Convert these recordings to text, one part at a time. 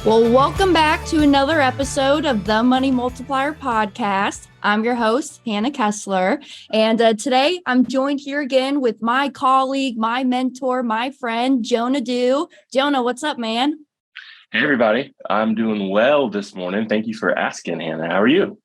Well, welcome back to another episode of the Money Multiplier podcast. I'm your host, Hannah Kessler, and today I'm joined here again with my colleague, my mentor, my friend, Jonah Dew. Jonah, what's up, man? Hey, everybody. I'm doing well this morning. Thank you for asking, Hannah. How are you?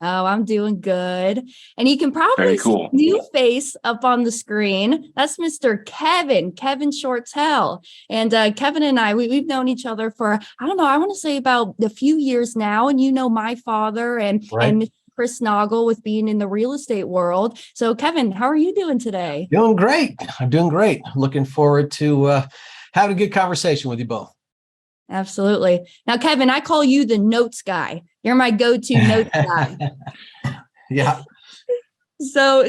Oh, I'm doing good. And you can probably Very cool. see a new face up on the screen. That's Mr. Kevin Shortle. And Kevin and I, we've known each other for, I don't know, I want to say about a few years now. And you know my father and Mr. Chris Noggle with being in the real estate world. So Kevin, how are you doing today? Doing great. I'm doing great. Looking forward to having a good conversation with you both. Absolutely. Now, Kevin, I call you the notes guy. You're my go-to notes guy. Yeah. So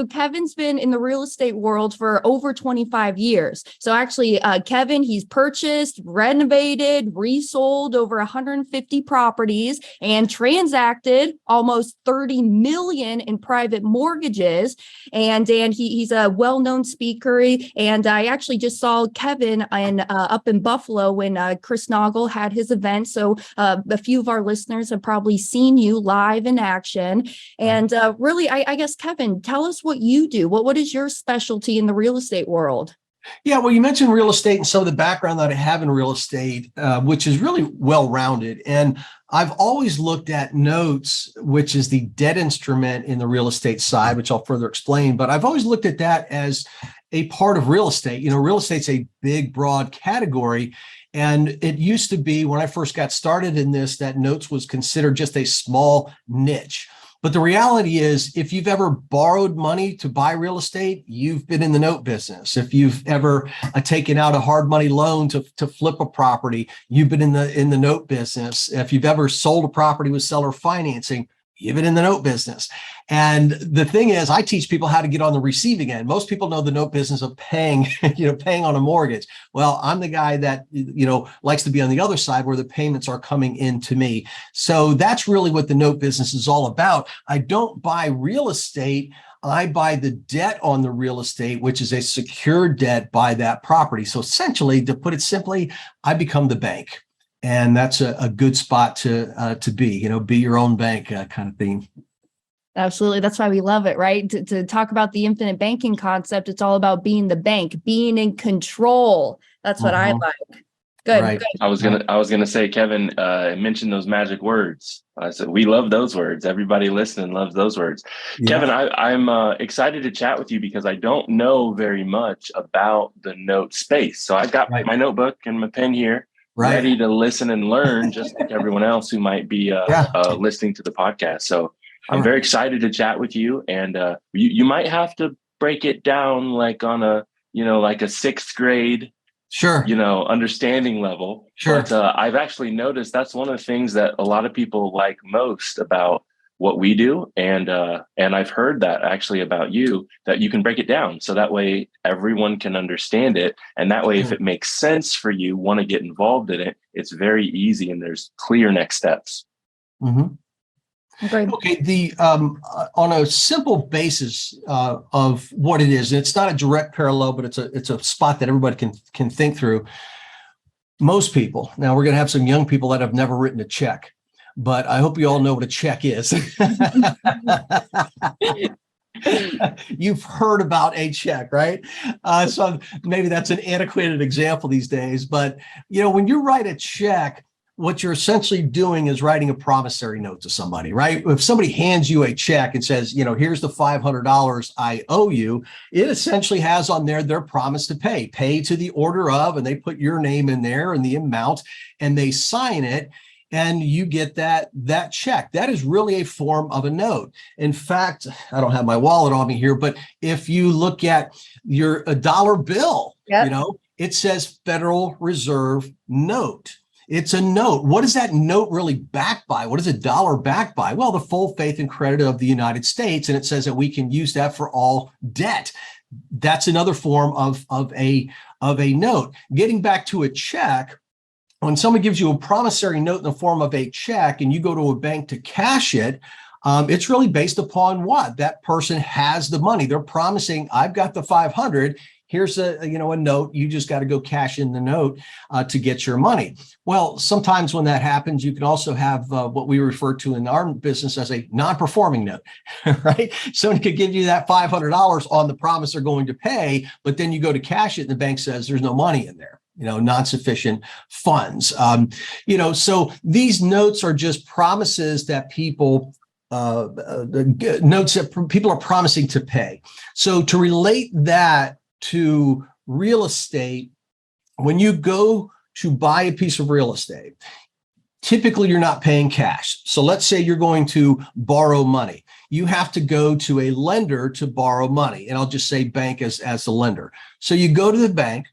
Kevin's been in the real estate world for over 25 years. So actually, Kevin, he's purchased, renovated, resold over 150 properties and transacted almost 30 million in private mortgages. And he's a well-known speaker. And I actually just saw Kevin up in Buffalo when Chris Noggle had his event. So a few of our listeners have probably seen you live in action. And really, I guess, Kevin, tell us what you do. What is your specialty in the real estate world? Yeah, well, you mentioned real estate and some of the background that I have in real estate, which is really well-rounded. And I've always looked at notes, which is the debt instrument in the real estate side, which I'll further explain. But I've always looked at that as a part of real estate. You know, real estate's a big, broad category. And it used to be when I first got started in this, that notes was considered just a small niche. But the reality is, if you've ever borrowed money to buy real estate, you've been in the note business. If you've ever taken out a hard money loan to flip a property, you've been in the note business. If you've ever sold a property with seller financing, you've been in the note business. And the thing is, I teach people how to get on the receiving end. Most people know the note business of paying on a mortgage. Well, I'm the guy that, likes to be on the other side where the payments are coming in to me. So that's really what the note business is all about. I don't buy real estate. I buy the debt on the real estate, which is a secured debt by that property. So essentially, to put it simply, I become the bank. And that's a good spot to be your own bank kind of thing. Absolutely. That's why we love it, right? To talk about the infinite banking concept, it's all about being the bank, being in control. That's what I like. Good. Right. Good. I was gonna say, Kevin mentioned those magic words. I said we love those words. Everybody listening loves those words. Yeah. Kevin, I'm excited to chat with you because I don't know very much about the note space. So I've got my notebook and my pen here. Ready to listen and learn, just like everyone else who might be listening to the podcast. So I'm very excited to chat with you, and you might have to break it down like on a like a sixth grade, understanding level. Sure. But I've actually noticed that's one of the things that a lot of people like most about what we do, and I've heard that actually about you, that you can break it down so that way everyone can understand it, and that way if it makes sense for you, want to get involved in it, it's very easy and there's clear next steps. Mm-hmm. Okay. On a simple basis of what it is, and it's not a direct parallel, but it's a spot that everybody can think through. Most people, now we're going to have some young people that have never written a check, but I hope you all know what a check is. You've heard about a check, right? So maybe that's an antiquated example these days, but when you write a check, what you're essentially doing is writing a promissory note to somebody, right? If somebody hands you a check and says, here's the $500 I owe you, it essentially has on there their promise to pay to the order of, and they put your name in there and the amount, and they sign it, and you get that check. That is really a form of a note. In fact, I don't have my wallet on me here, but if you look at a dollar bill, it says Federal Reserve note. It's a note. What is that note really backed by? What is a dollar backed by? Well, the full faith and credit of the United States. And it says that we can use that for all debt. That's another form of a note. Getting back to a check, when someone gives you a promissory note in the form of a check and you go to a bank to cash it, it's really based upon what? That person has the money. They're promising, I've got the 500. here's a note. You just got to go cash in the note to get your money. Well, sometimes when that happens, you can also have what we refer to in our business as a non-performing note, right? Someone could give you that $500 on the promise they're going to pay, but then you go to cash it and the bank says there's no money in there, non-sufficient funds. So these notes are just promises that people notes that people are promising to pay. So to relate that to real estate, when you go to buy a piece of real estate, typically you're not paying cash. So let's say you're going to borrow money. You have to go to a lender to borrow money. And I'll just say bank as the lender. So you go to the bank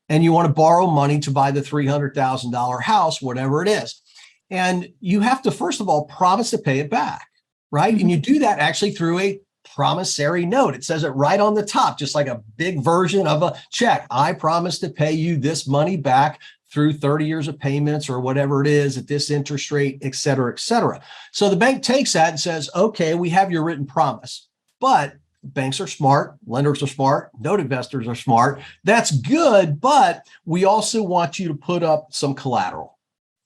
and you want to borrow money to buy the $300,000 house, whatever it is. And you have to, first of all, promise to pay it back, right? And you do that actually through a promissory note. It says it right on the top, just like a big version of a check. I promise to pay you this money back through 30 years of payments or whatever it is at this interest rate, et cetera, et cetera. So the bank takes that and says, okay, we have your written promise, but banks are smart, lenders are smart, note investors are smart. That's good, but we also want you to put up some collateral.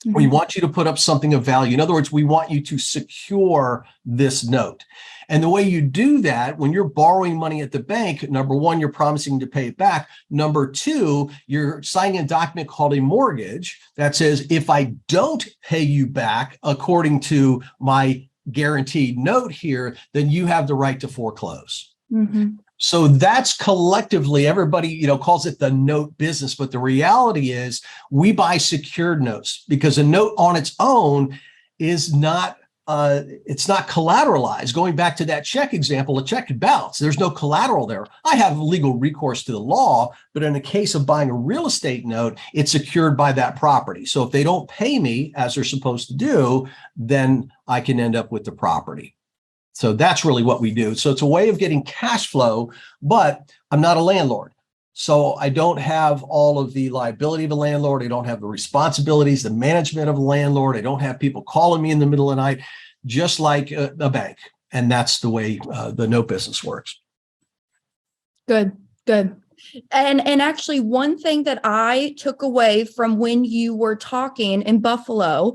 We want you to put up something of value. In other words, we want you to secure this note. And the way you do that, when you're borrowing money at the bank, number one, you're promising to pay it back. Number two, you're signing a document called a mortgage that says, if I don't pay you back according to my guaranteed note here, then you have the right to foreclose. So that's collectively, everybody, calls it the note business. But the reality is we buy secured notes because a note on its own is not, it's not collateralized. Going back to that check example, a check could bounce. There's no collateral there. I have legal recourse to the law, but in the case of buying a real estate note, it's secured by that property. So if they don't pay me as they're supposed to do, then I can end up with the property. So that's really what we do. So it's a way of getting cash flow, but I'm not a landlord. So I don't have all of the liability of a landlord. I don't have the responsibilities, the management of a landlord. I don't have people calling me in the middle of the night, just like a bank. And that's the way the note business works. Good. And actually, one thing that I took away from when you were talking in Buffalo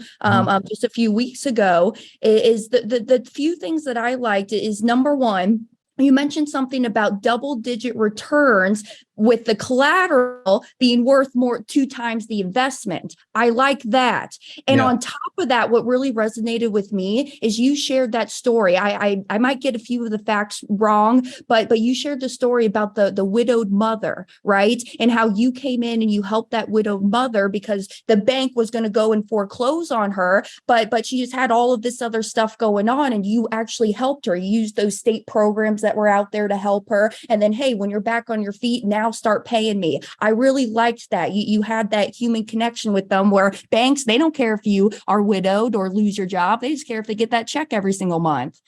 just a few weeks ago is the few things that I liked is, number one, you mentioned something about double-digit returns with the collateral being worth more 2 times the investment. I like that. And on top of that, what really resonated with me is you shared that story. I might get a few of the facts wrong, but you shared the story about the widowed mother, right? And how you came in and you helped that widowed mother because the bank was going to go and foreclose on her, but she just had all of this other stuff going on, and you actually helped her. You used those state programs that were out there to help her. And then, hey, when you're back on your feet, now start paying me. I really liked that. You had that human connection with them, where banks, they don't care if you are widowed or lose your job. They just care if they get that check every single month.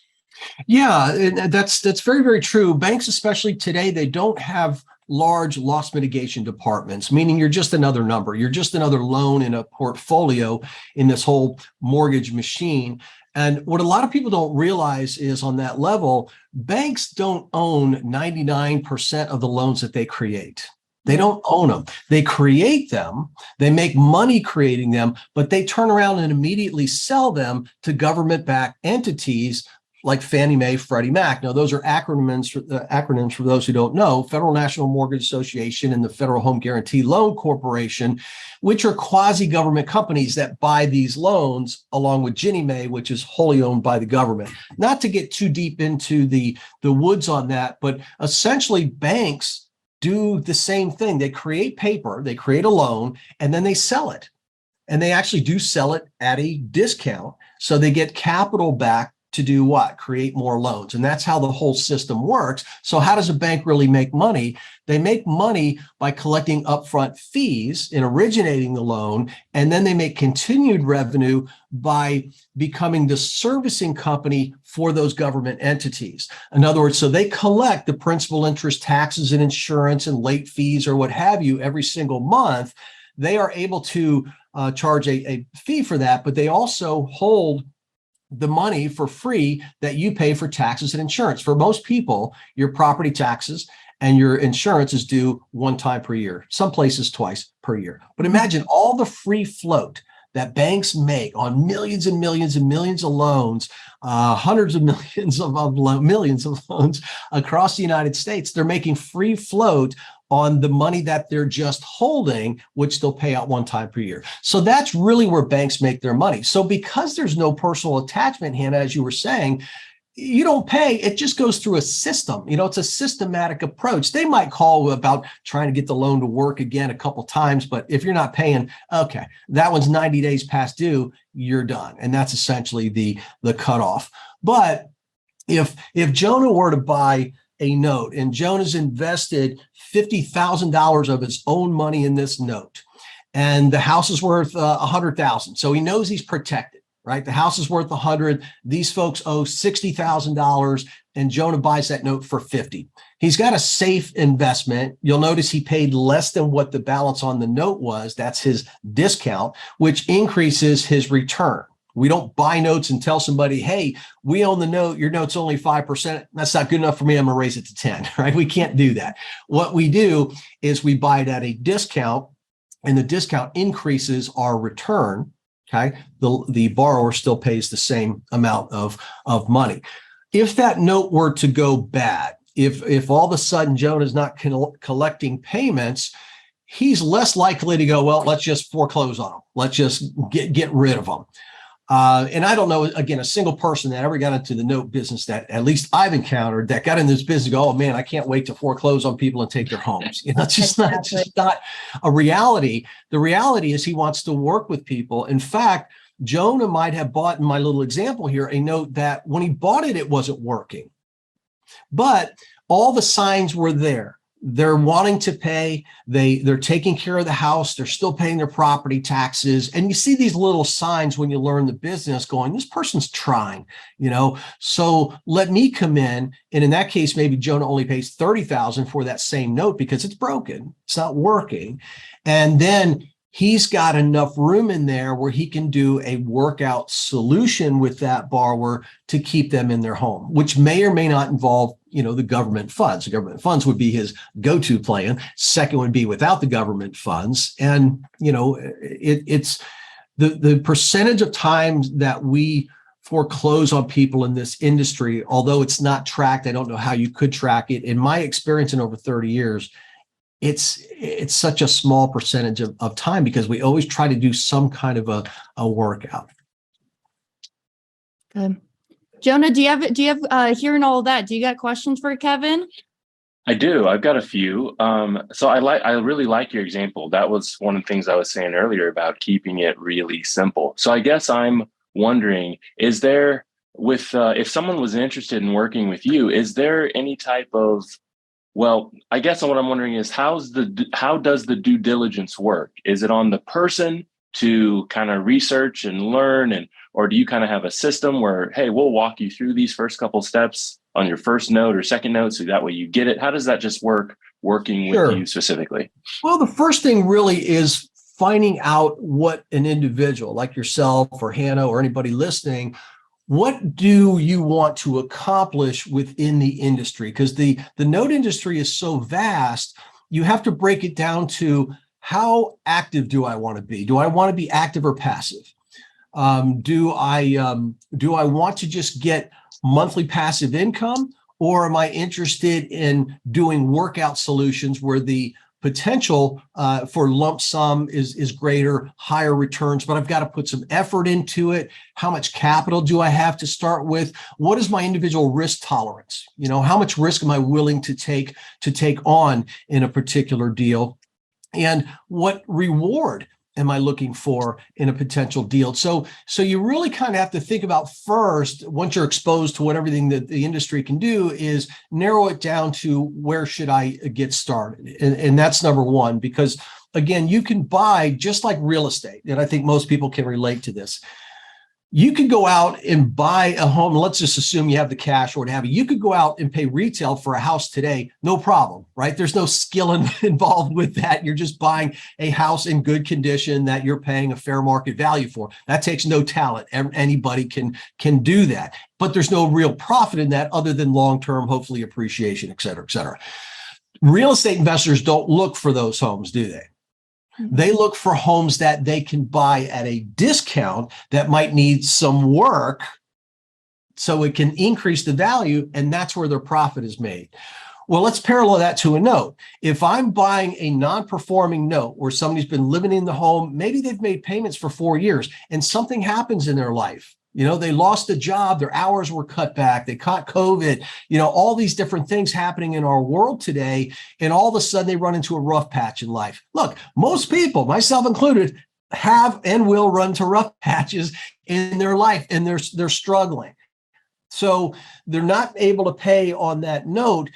Yeah, and that's very, very true. Banks, especially today, they don't have large loss mitigation departments, meaning you're just another number. You're just another loan in a portfolio in this whole mortgage machine. And what a lot of people don't realize is, on that level, banks don't own 99% of the loans that they create. They don't own them. They create them. They make money creating them, but they turn around and immediately sell them to government-backed entities like Fannie Mae, Freddie Mac. Now, those are acronyms for those who don't know: Federal National Mortgage Association and the Federal Home Guarantee Loan Corporation, which are quasi-government companies that buy these loans, along with Ginnie Mae, which is wholly owned by the government. Not to get too deep into the woods on that, but essentially banks do the same thing. They create paper, they create a loan, and then they sell it. And they actually do sell it at a discount. So they get capital back to do what? Create more loans. And that's how the whole system works. So how does a bank really make money? They make money by collecting upfront fees in originating the loan, and then they make continued revenue by becoming the servicing company for those government entities. In other words, so they collect the principal, interest, taxes, and insurance and late fees or what have you every single month. They are able to charge a fee for that, but they also hold the money for free that you pay for taxes and insurance. For most people, your property taxes and your insurance is due one time per year, some places twice per year. But imagine all the free float that banks make on millions and millions and millions of loans, hundreds of millions millions of loans across the United States. They're making free float on the money that they're just holding, which they'll pay out one time per year. So that's really where banks make their money. So because there's no personal attachment, Hannah, as you were saying, you don't pay, it just goes through a system. It's a systematic approach. They might call about trying to get the loan to work again a couple times, but if you're not paying, okay, that one's 90 days past due, you're done. And that's essentially the cutoff. But if Jonah were to buy a note and Jonah's invested $50,000 of his own money in this note, and the house is worth $100,000, so he knows he's protected. Right? The house is worth 100. These folks owe $60,000 and Jonah buys that note for 50. He's got a safe investment. You'll notice he paid less than what the balance on the note was. That's his discount, which increases his return. We don't buy notes and tell somebody, hey, we own the note. Your note's only 5%. That's not good enough for me. I'm going to raise it to 10, right? We can't do that. What we do is we buy it at a discount, and the discount increases our return. Okay, the borrower still pays the same amount of money. If that note were to go bad, if all of a sudden Jonah's not collecting payments, he's less likely to go, well, let's just foreclose on them. Let's just get rid of them. And I don't know, again, a single person that ever got into the note business that at least I've encountered that got in this business go, oh man, I can't wait to foreclose on people and take their homes. It's just not a reality. The reality is he wants to work with people. In fact, Jonah might have bought, in my little example here, a note that when he bought it, it wasn't working. But all the signs were there. They're wanting to pay. They're taking care of the house. They're still paying their property taxes. And you see these little signs when you learn the business going, this person's trying, so let me come in. And in that case, maybe Jonah only pays $30,000 for that same note because it's broken. It's not working. And then he's got enough room in there where he can do a workout solution with that borrower to keep them in their home, which may or may not involve, the government funds. The government funds would be his go-to plan. Second would be without the government funds. And, it's the percentage of times that we foreclose on people in this industry, although it's not tracked. I don't know how you could track it. In my experience in over 30 years, it's such a small percentage of time because we always try to do some kind of a workout. Good. Jonah, do you have hearing all of that? Do you got questions for Kevin? I do. I've got a few. So I really like your example. That was one of the things I was saying earlier about keeping it really simple. So I guess I'm wondering, is there if someone was interested in working with you, is there any type of, well, I guess what I'm wondering is how does the due diligence work? Is it on the person to kind of research and learn, or do you kind of have a system where, hey, we'll walk you through these first couple steps on your first note or second note, so that way you get it? How does that just work working with you specifically? Well, the first thing really is finding out what an individual like yourself or Hannah or anybody listening, what do you want to accomplish within the industry? Because the note industry is so vast, you have to break it down to how active do I want to be? Do I want to be active or passive? Do I want to just get monthly passive income, or am I interested in doing workout solutions where the potential for lump sum is greater, higher returns, but I've got to put some effort into it? How much capital do I have to start with? What is my individual risk tolerance? How much risk am I willing to take on in a particular deal? And what reward am I looking for in a potential deal? So you really kind of have to think about first, once you're exposed to what everything that the industry can do, is narrow it down to where should I get started? And that's number one, because again, you can buy just like real estate. And I think most people can relate to this. You could go out and buy a home. Let's just assume you have the cash or what have you. You could go out and pay retail for a house today, no problem, right? There's no skill involved with that. You're just buying a house in good condition that you're paying a fair market value for. That takes no talent. Anybody can do that. But there's no real profit in that other than long-term, hopefully appreciation, et cetera, et cetera. Real estate investors don't look for those homes, do they? They look for homes that they can buy at a discount that might need some work so it can increase the value, and that's where their profit is made. Well, let's parallel that to a note. If I'm buying a non-performing note where somebody's been living in the home, maybe they've made payments for 4 years and something happens in their life. They lost a job, their hours were cut back, they caught COVID, all these different things happening in our world today. And all of a sudden they run into a rough patch in life. Look, most people, myself included, have and will run into rough patches in their life, and they're struggling. So they're not able to pay on that note.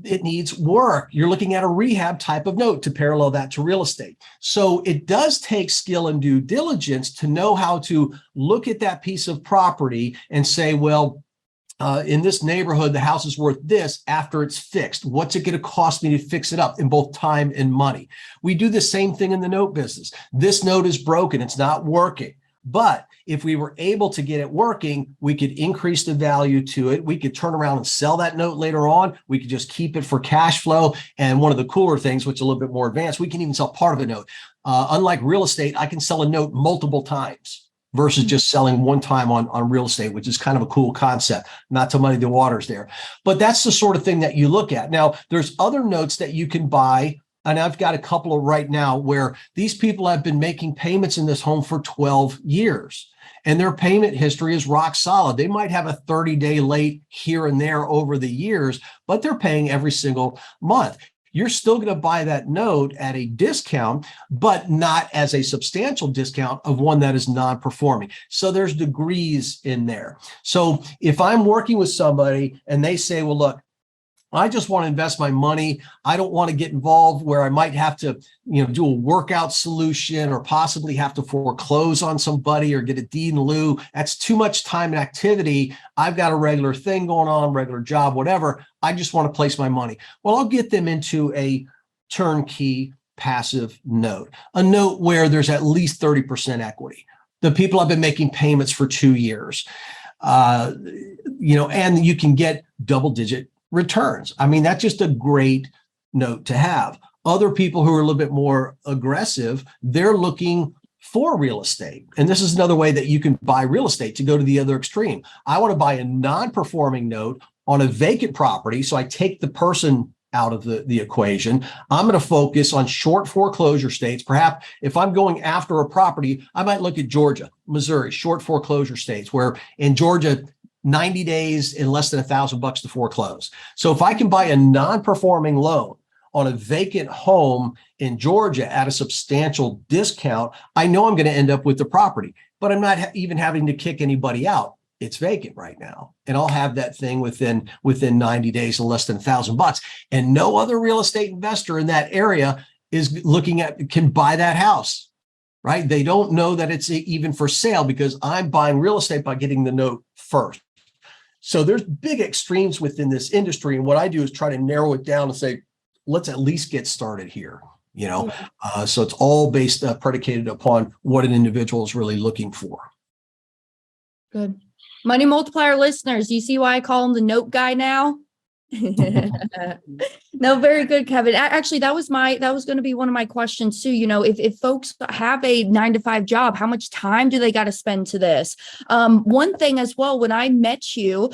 It needs work. You're looking at a rehab type of note to parallel that to real estate. So it does take skill and due diligence to know how to look at that piece of property and say, well, in this neighborhood, the house is worth this after it's fixed. What's it going to cost me to fix it up in both time and money? We do the same thing in the note business. This note is broken. It's not working. But if we were able to get it working, we could increase the value to it. We could turn around and sell that note later on. We could just keep it for cash flow. And one of the cooler things, which is a little bit more advanced, we can even sell part of a note. Unlike real estate, I can sell a note multiple times versus just selling one time on real estate, which is kind of a cool concept, not to muddy the waters there. But that's the sort of thing that you look at. Now, there's other notes that you can buy. And I've got a couple of right now where these people have been making payments in this home for 12 years. And their payment history is rock solid. They might have a 30-day late here and there over the years, but they're paying every single month. You're still going to buy that note at a discount, but not as a substantial discount of one that is non-performing. So there's degrees in there. So if I'm working with somebody and they say, well, look, I just want to invest my money. I don't want to get involved where I might have to, do a workout solution or possibly have to foreclose on somebody or get a deed in lieu. That's too much time and activity. I've got a regular thing going on, regular job, whatever. I just want to place my money. Well, I'll get them into a turnkey passive note, a note where there's at least 30% equity. The people have been making payments for 2 years, and you can get double-digit returns. I mean, that's just a great note to have. Other people who are a little bit more aggressive, they're looking for real estate. And this is another way that you can buy real estate to go to the other extreme. I want to buy a non-performing note on a vacant property. So I take the person out of the equation. I'm going to focus on short foreclosure states. Perhaps if I'm going after a property, I might look at Georgia, Missouri, short foreclosure states, where in Georgia, 90 days and less than $1,000 to foreclose. So if I can buy a non-performing loan on a vacant home in Georgia at a substantial discount, I know I'm going to end up with the property, but I'm not even having to kick anybody out. It's vacant right now. And I'll have that thing within 90 days and less than $1,000. And no other real estate investor in that area is can buy that house, right? They don't know that it's even for sale because I'm buying real estate by getting the note first. So there's big extremes within this industry. And what I do is try to narrow it down and say, let's at least get started here, so it's all based, predicated upon what an individual is really looking for. Good. Money Multiplier listeners, do you see why I call him the note guy now? No, very good, Kevin. Actually, that was going to be one of my questions too. If folks have a 9-to-5 job, how much time do they got to spend to this? One thing as well, when I met you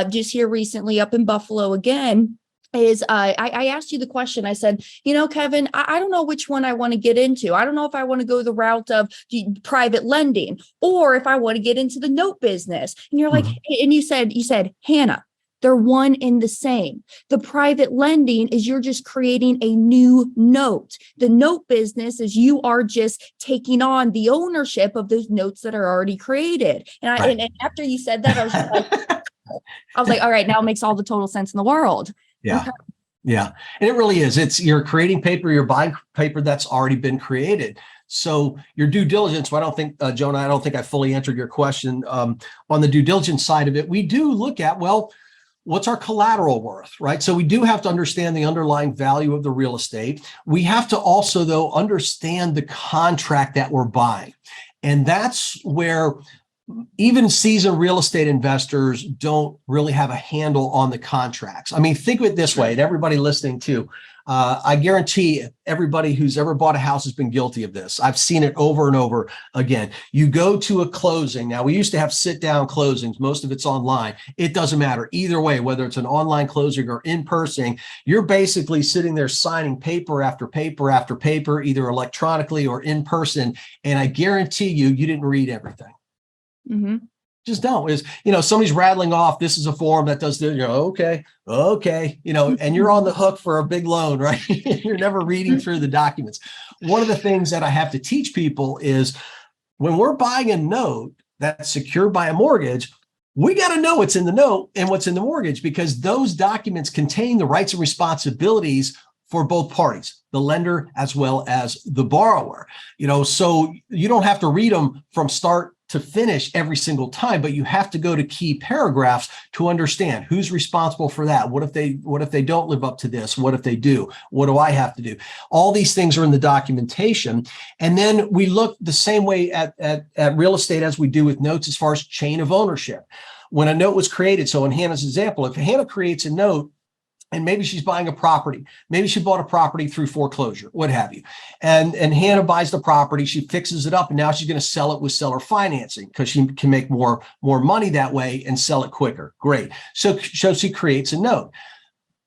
just here recently up in Buffalo again, is I asked you the question. I said, Kevin, I don't know which one I want to get into. I don't know if I want to go the route of private lending or if I want to get into the note business. And you're like, and you said, Hannah, they're one and the same. The private lending is you're just creating a new note. The note business is you are just taking on the ownership of those notes that are already created. And and after you said that, I was like, all right, now it makes all the total sense in the world. Yeah. Okay. Yeah. And it really is. You're creating paper, you're buying paper that's already been created. So your due diligence, well, I don't think, Jonah, I don't think I fully answered your question. On the due diligence side of it, we do look at, what's our collateral worth, right? So we do have to understand the underlying value of the real estate. We have to also, though, understand the contract that we're buying. And that's where even seasoned real estate investors don't really have a handle on the contracts. I mean, think of it this way, and everybody listening too, I guarantee everybody who's ever bought a house has been guilty of this. I've seen it over and over again. You go to a closing. Now, we used to have sit-down closings. Most of it's online. It doesn't matter either way, whether it's an online closing or in person. You're basically sitting there signing paper after paper after paper, either electronically or in person. And I guarantee you didn't read everything. Mm-hmm. Just don't. Is, somebody's rattling off, this is a form that does this, okay, and you're on the hook for a big loan, right? You're never reading through the documents. One of the things that I have to teach people is when we're buying a note that's secured by a mortgage, we got to know what's in the note and what's in the mortgage, because those documents contain the rights and responsibilities for both parties, the lender as well as the borrower. So you don't have to read them from start to finish every single time, but you have to go to key paragraphs to understand who's responsible for that. What if they don't live up to this? What if they do? What do I have to do? All these things are in the documentation. And then we look the same way at real estate as we do with notes as far as chain of ownership. When a note was created, so in Hannah's example, if Hannah creates a note, and maybe she's buying a property. Maybe she bought a property through foreclosure, what have you. And Hannah buys the property, she fixes it up, and now she's going to sell it with seller financing because she can make more money that way and sell it quicker. Great. So she creates a note.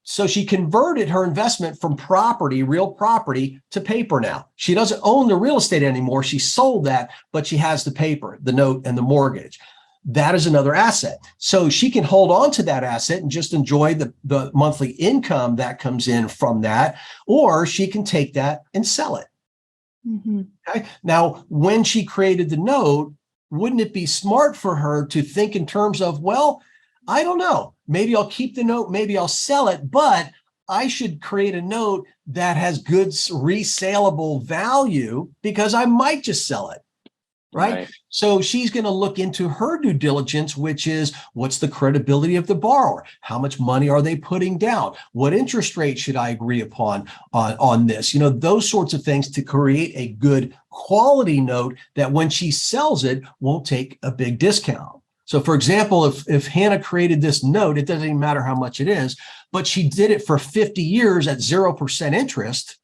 So she converted her investment from real property, to paper now. She doesn't own the real estate anymore. She sold that, but she has the paper, the note, and the mortgage. That is another asset. So she can hold on to that asset and just enjoy the monthly income that comes in from that, or she can take that and sell it. Mm-hmm. Okay. Now, when she created the note, wouldn't it be smart for her to think in terms of, well, I don't know, maybe I'll keep the note, maybe I'll sell it, but I should create a note that has good resaleable value because I might just sell it. Right. So she's going to look into her due diligence, which is, what's the credibility of the borrower? How much money are they putting down? What interest rate should I agree upon on this? Those sorts of things to create a good quality note that when she sells it won't take a big discount. So, for example, if Hannah created this note, it doesn't even matter how much it is, but she did it for 50 years at 0% interest.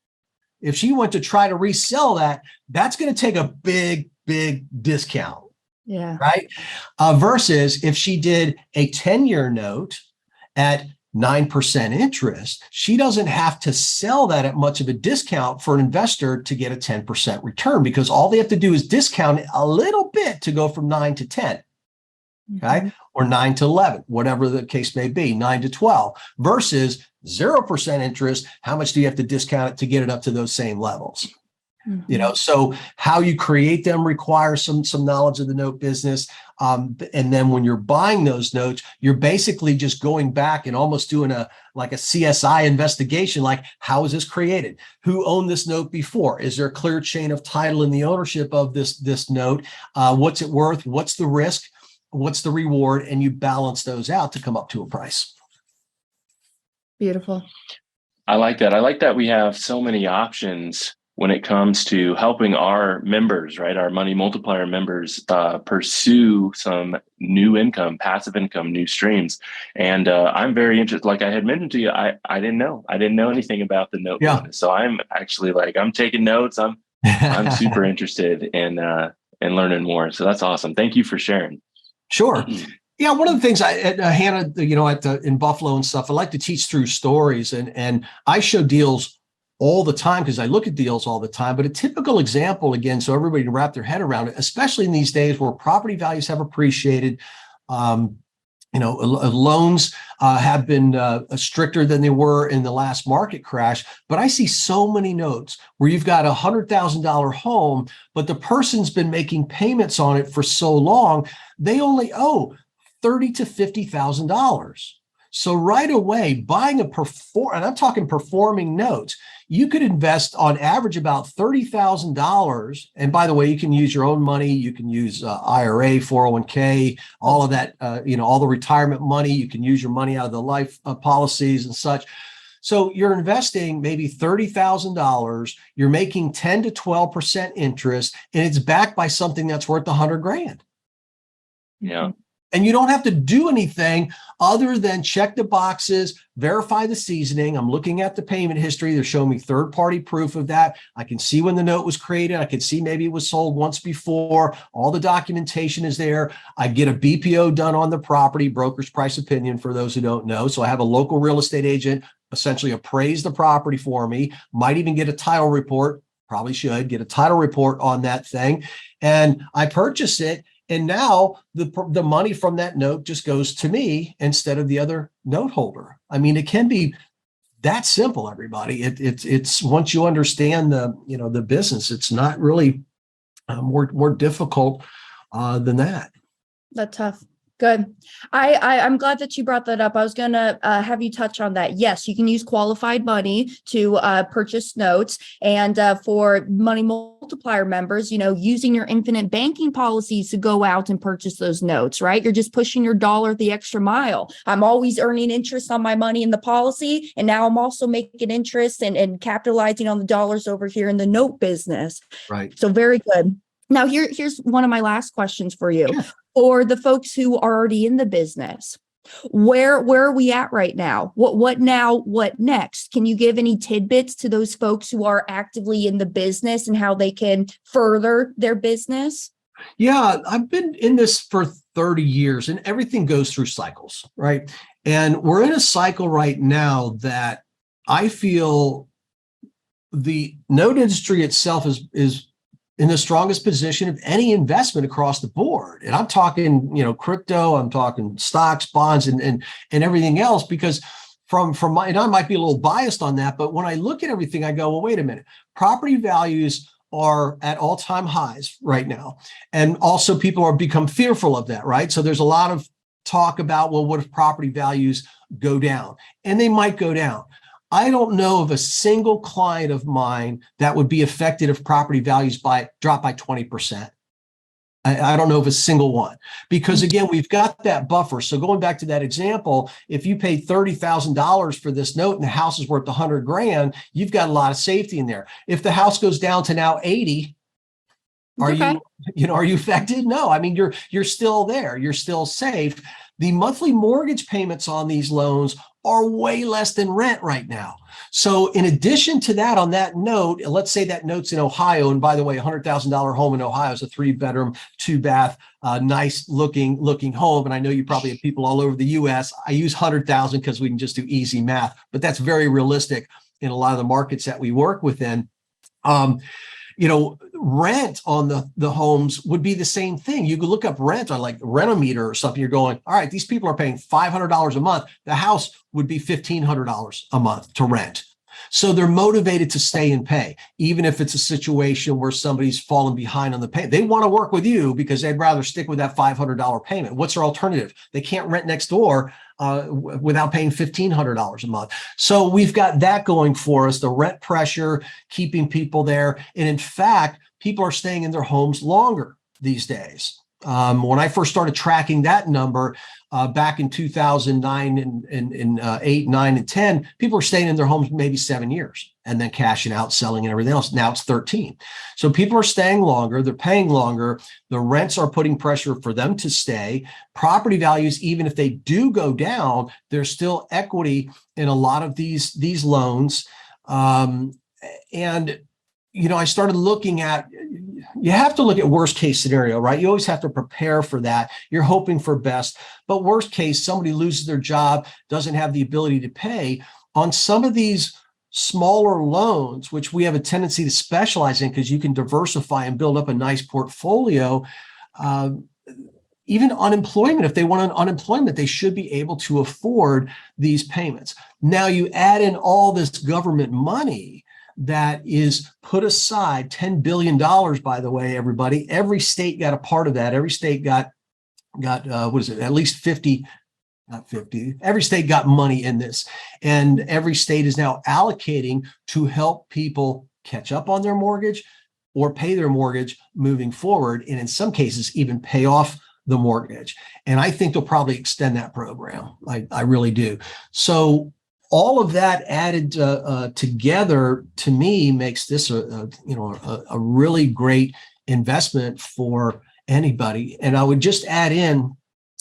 If she went to try to resell that, that's going to take a big discount. Yeah. Right. Versus if she did a 10-year note at 9% interest, she doesn't have to sell that at much of a discount for an investor to get a 10% return, because all they have to do is discount it a little bit to go from 9 to 10. Okay. Mm-hmm. Or 9 to 11, whatever the case may be, 9 to 12 versus 0% interest. How much do you have to discount it to get it up to those same levels? Mm-hmm. So how you create them requires some knowledge of the note business. And then when you're buying those notes, you're basically just going back and almost doing a CSI investigation. Like, how was this created? Who owned this note before? Is there a clear chain of title in the ownership of this note? What's it worth? What's the risk? What's the reward? And you balance those out to come up to a price. Beautiful. I like that. I like that we have so many options when it comes to helping our members, right? Our Money Multiplier members pursue some new income, passive income, new streams. And I'm very interested. Like I had mentioned to you, I didn't know anything about the note business. So I'm actually I'm taking notes. I'm super interested in learning more. So that's awesome. Thank you for sharing. Sure. Yeah, one of the things Hannah, in Buffalo and stuff, I like to teach through stories, and I show deals all the time because I look at deals all the time. But a typical example, again, so everybody can wrap their head around it, especially in these days where property values have appreciated, loans have been stricter than they were in the last market crash. But I see so many notes where you've got $100,000 home, but the person's been making payments on it for so long, they only owe $30,000 to $50,000. So right away, buying and I'm talking performing notes, you could invest on average about $30,000. And by the way, you can use your own money. You can use IRA, 401k, all of that, all the retirement money. You can use your money out of the life policies and such. So you're investing maybe $30,000. You're making 10 to 12% interest, and it's backed by something that's worth $100,000. Yeah. And you don't have to do anything other than check the boxes, verify the seasoning. I'm looking at the payment history. They're showing me third-party proof of that. I can see when the note was created. I can see maybe it was sold once before. All the documentation is there. I get a BPO done on the property, broker's price opinion for those who don't know. So I have a local real estate agent essentially appraise the property for me, might even get a title report, probably should get a title report on that thing. And I purchase it. And now the money from that note just goes to me instead of the other note holder. I mean, it can be that simple, everybody. It's once you understand the business, it's not really more difficult than that. That's tough. Good. I'm glad that you brought that up. I was going to have you touch on that. Yes, you can use qualified money to purchase notes. And for Money Multiplier members, using your infinite banking policies to go out and purchase those notes, right? You're just pushing your dollar the extra mile. I'm always earning interest on my money in the policy. And now I'm also making interest and capitalizing on the dollars over here in the note business. Right. So very good. Now, here's one of my last questions for you. Yeah. For the folks who are already in the business, where are we at right now? What now? What next? Can you give any tidbits to those folks who are actively in the business and how they can further their business? Yeah, I've been in this for 30 years and everything goes through cycles, right? And we're in a cycle right now that I feel the note industry itself is in the strongest position of any investment across the board. And I'm talking, crypto, I'm talking stocks, bonds, and everything else, because from my, and I might be a little biased on that, but when I look at everything, I go, well, wait a minute, property values are at all-time highs right now. And also people are become fearful of that, right? So there's a lot of talk about, well, what if property values go down? And they might go down. I don't know of a single client of mine that would be affected if property values drop by 20%. I don't know of a single one, because again, we've got that buffer. So going back to that example, if you paid $30,000 for this note and the house is worth $100,000, you've got a lot of safety in there. If the house goes down to now 80, are you affected? No, I mean, you're still there. You're still safe. The monthly mortgage payments on these loans are way less than rent right now. So in addition to that, on that note, let's say that note's in Ohio. And by the way, $100,000 home in Ohio is a 3-bedroom, 2-bath, nice looking home. And I know you probably have people all over the US. I use 100,000 because we can just do easy math, but that's very realistic in a lot of the markets that we work within. Rent on the homes would be the same thing. You could look up rent on like Rent-O-Meter or something. You're going, all right, these people are paying $500 a month. The house would be $1,500 a month to rent. So they're motivated to stay and pay, even if it's a situation where somebody's fallen behind on the payment. They want to work with you because they'd rather stick with that $500 payment. What's their alternative? They can't rent next door without paying $1,500 a month. So we've got that going for us, the rent pressure, keeping people there. And in fact, people are staying in their homes longer these days. When I first started tracking that number back in 2009 and 8, 9, and 10, people were staying in their homes maybe 7 years and then cashing out, selling, and everything else. Now it's 13. So people are staying longer. They're paying longer. The rents are putting pressure for them to stay. Property values, even if they do go down, there's still equity in a lot of these loans. I started looking at, you have to look at worst case scenario, right? You always have to prepare for that. You're hoping for best, but worst case, somebody loses their job, doesn't have the ability to pay. On some of these smaller loans, which we have a tendency to specialize in because you can diversify and build up a nice portfolio, even unemployment, if they want unemployment, they should be able to afford these payments. Now you add in all this government money that is put aside, $10 billion, by the way, everybody. Every state got a part of that. Every state got at least 50, not 50. Every state got money in this. And every state is now allocating to help people catch up on their mortgage or pay their mortgage moving forward. And in some cases, even pay off the mortgage. And I think they'll probably extend that program. I really do. So all of that added together, to me, makes this a really great investment for anybody. And I would just add in,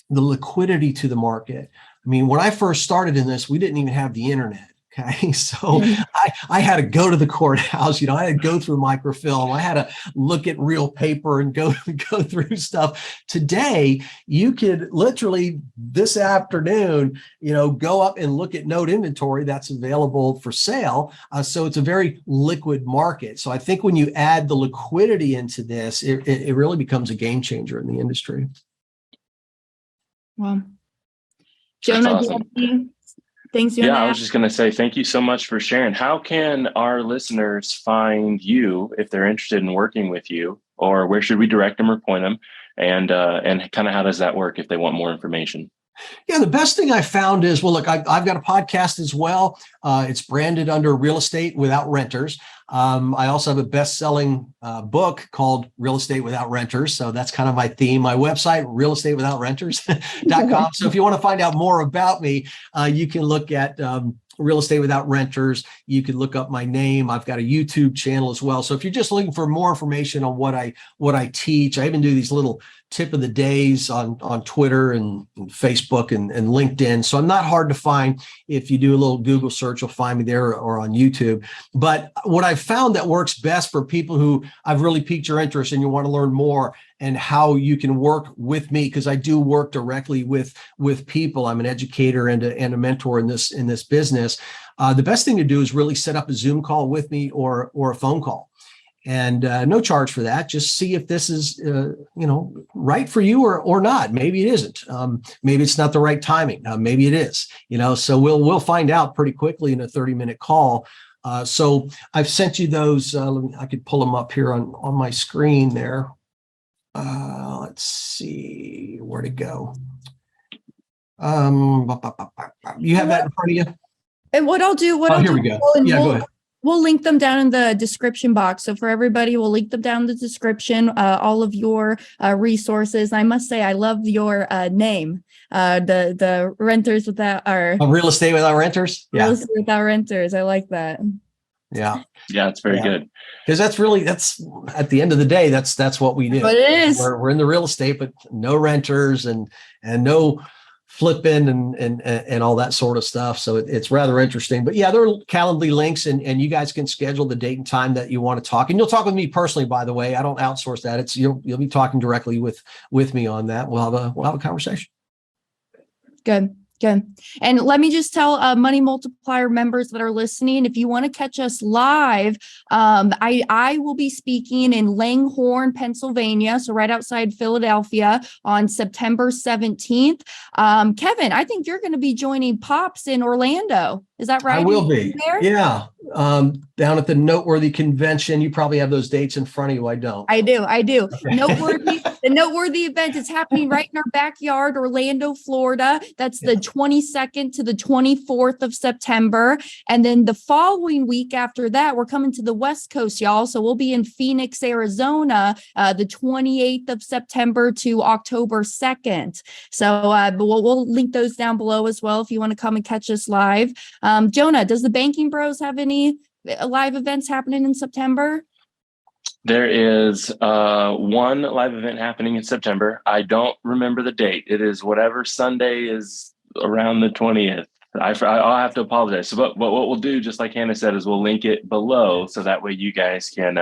the liquidity to the market. I mean, when I first started in this, we didn't even have the internet. Okay. So I had to go to the courthouse, I had to go through microfilm. I had to look at real paper and go through stuff. Today, you could literally this afternoon, go up and look at note inventory that's available for sale. So it's a very liquid market. So I think when you add the liquidity into this, it really becomes a game changer in the industry. Well, Jonah, awesome. do you have any things you want to I add? was just going to say thank you so much for sharing. How can our listeners find you if they're interested in working with you, or where should we direct them or point them? And kind of how does that work if they want more information? Yeah, the best thing I found is, well, look, I've got a podcast as well. It's branded under Real Estate Without Renters. I also have a best-selling book called Real Estate Without Renters. So that's kind of my theme. My website, realestateWithoutRenters.com. So if you want to find out more about me, you can look at Real Estate Without Renters. You can look up my name. I've got a YouTube channel as well. So if you're just looking for more information on what I teach, I even do these little tip of the days on Twitter and Facebook and LinkedIn. So I'm not hard to find. If you do a little Google search, you'll find me there or on YouTube. But what I've found that works best for people who I've really piqued your interest and you want to learn more and how you can work with me, because I do work directly with people. I'm an educator and a mentor in this business. The best thing to do is really set up a Zoom call with me or a phone call. And no charge for that. Just see if this is, right for you or not. Maybe it isn't. Maybe it's not the right timing. Maybe it is. So we'll find out pretty quickly in a 30-minute call. So I've sent you those. I could pull them up here on my screen there. Let's see where to go. You have that in front of you? And what I'll do, Here we go. Yeah, go ahead. We'll link them down in the description box. So for everybody, we'll link them down in the description, all of your resources. I must say, I love your name, the renters without our Real Estate Without Renters. Yeah. Real Estate Without Renters. I like that. Yeah. Yeah, it's very good. Because that's at the end of the day, that's what we do. But it is. We're in the real estate, but no renters and no flipping and all that sort of stuff. So it's rather interesting. But yeah, there are Calendly links and you guys can schedule the date and time that you want to talk. And you'll talk with me personally, by the way. I don't outsource that. It's you'll be talking directly with me on that. We'll have a conversation. Good. And let me just tell Money Multiplier members that are listening, if you want to catch us live, I will be speaking in Langhorne, Pennsylvania, so right outside Philadelphia on September 17th. Kevin, I think you're going to be joining Pops in Orlando. Is that right? I will be. Yeah. Down at the Noteworthy Convention. You probably have those dates in front of you. I don't. I do. Okay. The Noteworthy event is happening right in our backyard, Orlando, Florida. That's the 22nd to the 24th of September. And then the following week after that, we're coming to the West Coast, y'all. So we'll be in Phoenix, Arizona, the 28th of September to October 2nd. So we'll link those down below as well if you want to come and catch us live. Jonah, does the Banking Bros have any live events happening in September? There is one live event happening in September. I don't remember the date. It is whatever Sunday is around the 20th. I'll have to apologize. So, but what we'll do, just like Hannah said, is we'll link it below so that way you guys can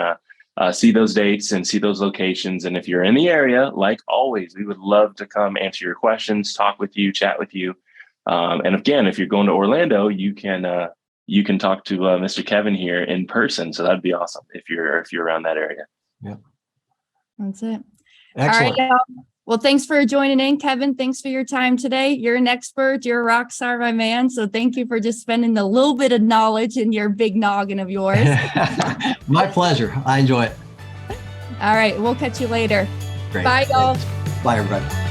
see those dates and see those locations. And if you're in the area, like always, we would love to come answer your questions, talk with you, chat with you. And again, if you're going to Orlando, you can talk to Mr. Kevin here in person. So that'd be awesome if you're around that area. Yeah. That's it. Excellent. All right, y'all. Well, thanks for joining in, Kevin. Thanks for your time today. You're an expert. You're a rock star, my man. So thank you for just spending a little bit of knowledge in your big noggin of yours. My pleasure. I enjoy it. All right. We'll catch you later. Great. Bye, y'all. Thanks. Bye, everybody.